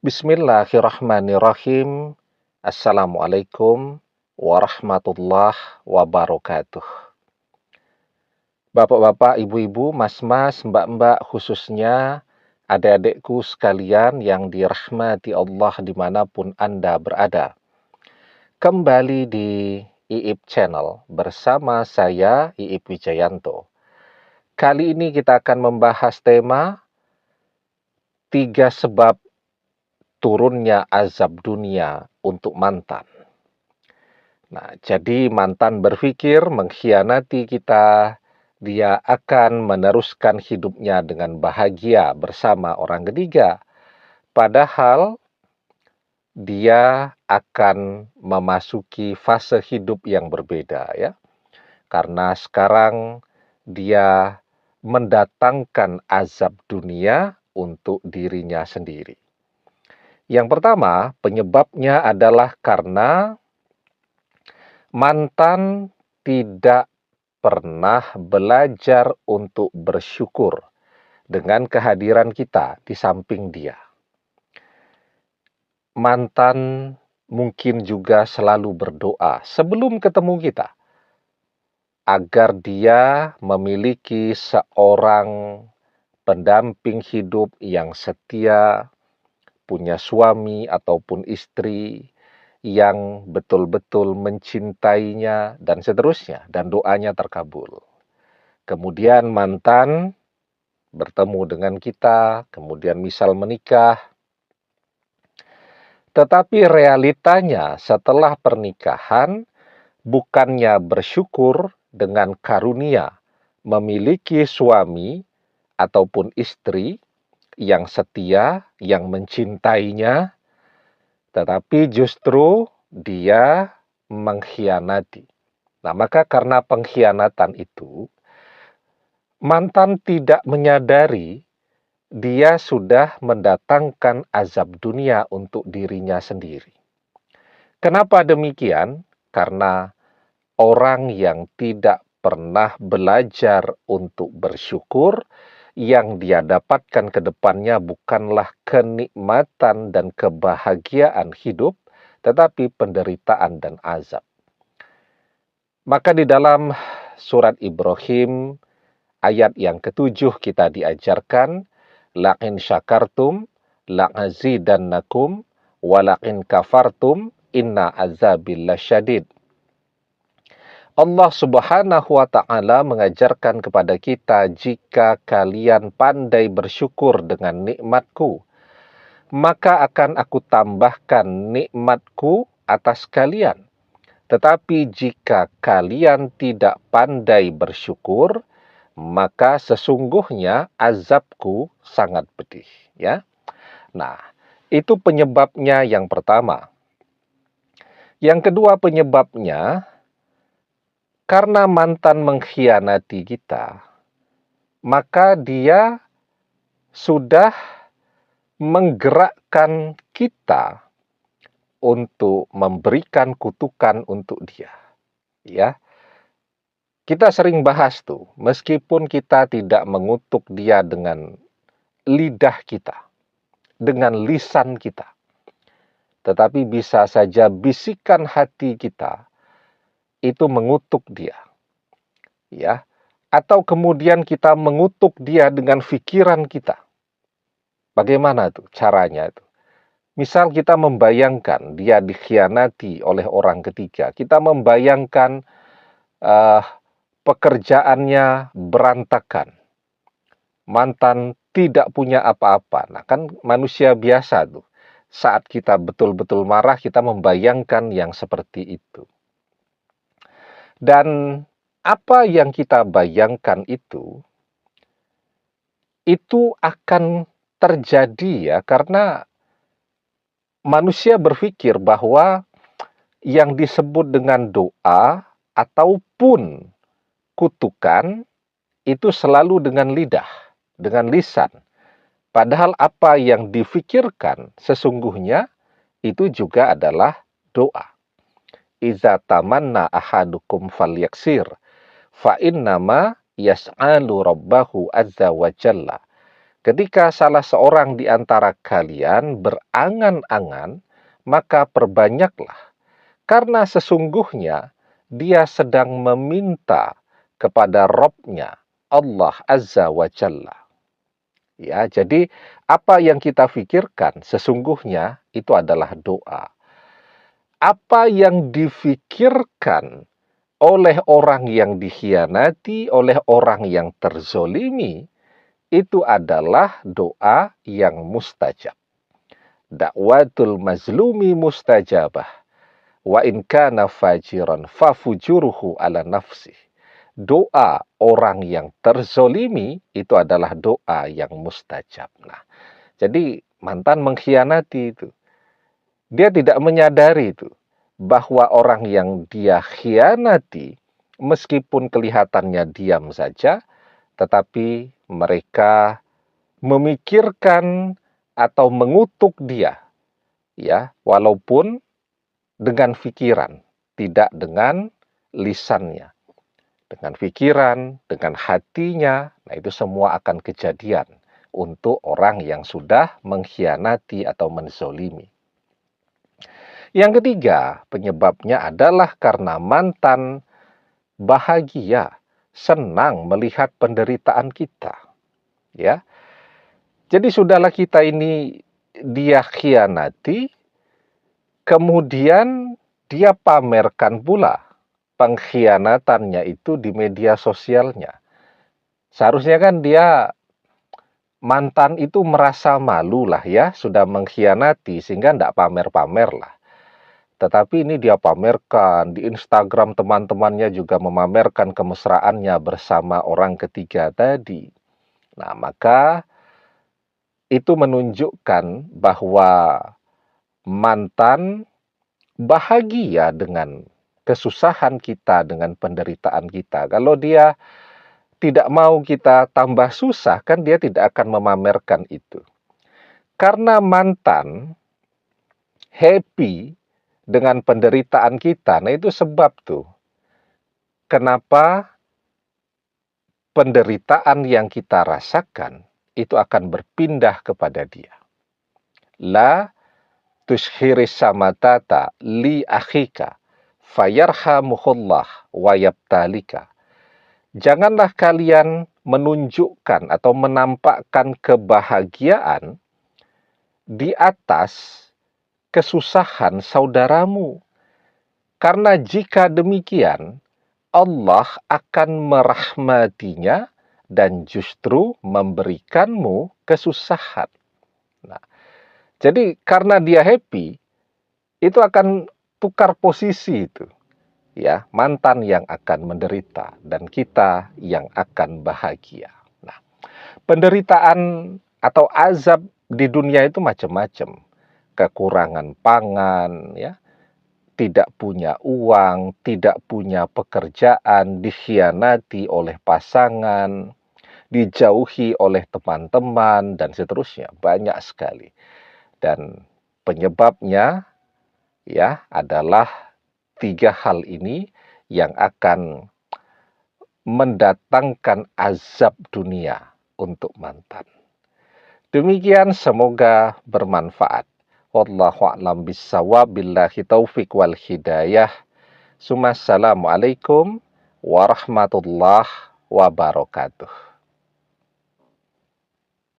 Bismillahirrahmanirrahim. Assalamualaikum warahmatullahi wabarakatuh. Bapak-bapak, ibu-ibu, mas-mas, mbak-mbak, khususnya adik-adikku sekalian yang dirahmati Allah dimanapun Anda berada. Kembali di IIP Channel bersama saya, IIP Wijayanto. Kali ini kita akan membahas tema 3 sebab turunnya azab dunia untuk mantan. Nah, jadi mantan berpikir mengkhianati kita, dia akan meneruskan hidupnya dengan bahagia bersama orang ketiga. Padahal dia akan memasuki fase hidup yang berbeda ya. Karena sekarang dia mendatangkan azab dunia untuk dirinya sendiri. Yang pertama, penyebabnya adalah karena mantan tidak pernah belajar untuk bersyukur dengan kehadiran kita di samping dia. Mantan mungkin juga selalu berdoa sebelum ketemu kita, agar dia memiliki seorang pendamping hidup yang setia, punya suami ataupun istri yang betul-betul mencintainya, dan seterusnya, dan doanya terkabul. Kemudian mantan bertemu dengan kita, kemudian misal menikah, tetapi realitanya setelah pernikahan bukannya bersyukur dengan karunia memiliki suami ataupun istri yang setia, yang mencintainya, tetapi justru dia mengkhianati. Nah, maka karena pengkhianatan itu, mantan tidak menyadari dia sudah mendatangkan azab dunia untuk dirinya sendiri. Kenapa demikian? Karena orang yang tidak pernah belajar untuk bersyukur, yang dia dapatkan ke depannya bukanlah kenikmatan dan kebahagiaan hidup, tetapi penderitaan dan azab. Maka di dalam surat Ibrahim ayat yang ke-7 kita diajarkan, la'in syakartum la'azidannakum wala'in kafartum inna azabil lasyadid. Allah Subhanahu wa Ta'ala mengajarkan kepada kita, jika kalian pandai bersyukur dengan nikmatku, maka akan aku tambahkan nikmatku atas kalian. Tetapi jika kalian tidak pandai bersyukur, maka sesungguhnya azabku sangat pedih, ya. Nah, itu penyebabnya yang pertama. Yang kedua penyebabnya, karena mantan mengkhianati kita, maka dia sudah menggerakkan kita untuk memberikan kutukan untuk dia. Ya. Kita sering bahas tuh, meskipun kita tidak mengutuk dia dengan lidah kita, dengan lisan kita, tetapi bisa saja bisikan hati kita itu mengutuk dia. Ya. Atau kemudian kita mengutuk dia dengan pikiran kita. Bagaimana tuh caranya itu? Misal kita membayangkan dia dikhianati oleh orang ketiga, kita membayangkan pekerjaannya berantakan, mantan tidak punya apa-apa. Nah, kan manusia biasa tuh, saat kita betul-betul marah, kita membayangkan yang seperti itu. Dan apa yang kita bayangkan itu akan terjadi ya, karena manusia berpikir bahwa yang disebut dengan doa ataupun kutukan itu selalu dengan lidah, dengan lisan. Padahal apa yang difikirkan sesungguhnya itu juga adalah doa. Iza tamanna ahadukum falyaksir fa innama yas'alu rabbahu azza wa jalla. Ketika salah seorang di antara kalian berangan-angan, maka perbanyaklah, karena sesungguhnya dia sedang meminta kepada Rabb-Nya, Allah Azza wa Jalla. Ya, jadi apa yang kita pikirkan sesungguhnya itu adalah doa. Apa yang difikirkan oleh orang yang dikhianati, oleh orang yang terzolimi, itu adalah doa yang mustajab. Dakwatul mazlumi mustajabah. Wa in kana fajiran fafujuruhu ala nafsih. Doa orang yang terzolimi itu adalah doa yang mustajab. Nah, jadi mantan mengkhianati itu. Dia tidak menyadari itu, bahwa orang yang dia khianati, meskipun kelihatannya diam saja, tetapi mereka memikirkan atau mengutuk dia, ya, walaupun dengan pikiran, tidak dengan lisannya. Dengan pikiran, dengan hatinya, nah itu semua akan kejadian untuk orang yang sudah mengkhianati atau menzolimi. Yang ketiga, penyebabnya adalah karena mantan bahagia, senang melihat penderitaan kita. Ya, jadi sudahlah kita ini dia khianati, kemudian dia pamerkan pula pengkhianatannya itu di media sosialnya. Seharusnya kan dia mantan itu merasa malu lah ya, sudah mengkhianati sehingga tidak pamer-pamer lah. Tetapi ini dia pamerkan, di Instagram teman-temannya juga memamerkan kemesraannya bersama orang ketiga tadi. Nah, maka itu menunjukkan bahwa mantan bahagia dengan kesusahan kita, dengan penderitaan kita. Kalau dia tidak mau kita tambah susah, kan dia tidak akan memamerkan itu. Karena mantan happy dengan penderitaan kita, nah itu sebab tuh kenapa penderitaan yang kita rasakan itu akan berpindah kepada dia. La tushhiris samatata li akhika fayarhamuhullah wa yabtalika. Janganlah kalian menunjukkan atau menampakkan kebahagiaan di atas kesusahan saudaramu. Karena jika demikian, Allah akan merahmatinya dan justru memberikanmu kesusahan. Nah, jadi karena dia happy, itu akan tukar posisi itu. Ya, mantan yang akan menderita dan kita yang akan bahagia. Nah, penderitaan atau azab di dunia itu macam-macam. Kekurangan pangan, ya, tidak punya uang, tidak punya pekerjaan, dikhianati oleh pasangan, dijauhi oleh teman-teman, dan seterusnya. Banyak sekali. Dan penyebabnya ya adalah 3 hal ini yang akan mendatangkan azab dunia untuk mantan. Demikian, semoga bermanfaat. Wallahu a'lam bishawab, billahi taufik wal hidayah. Assalamualaikum warahmatullahi wabarakatuh.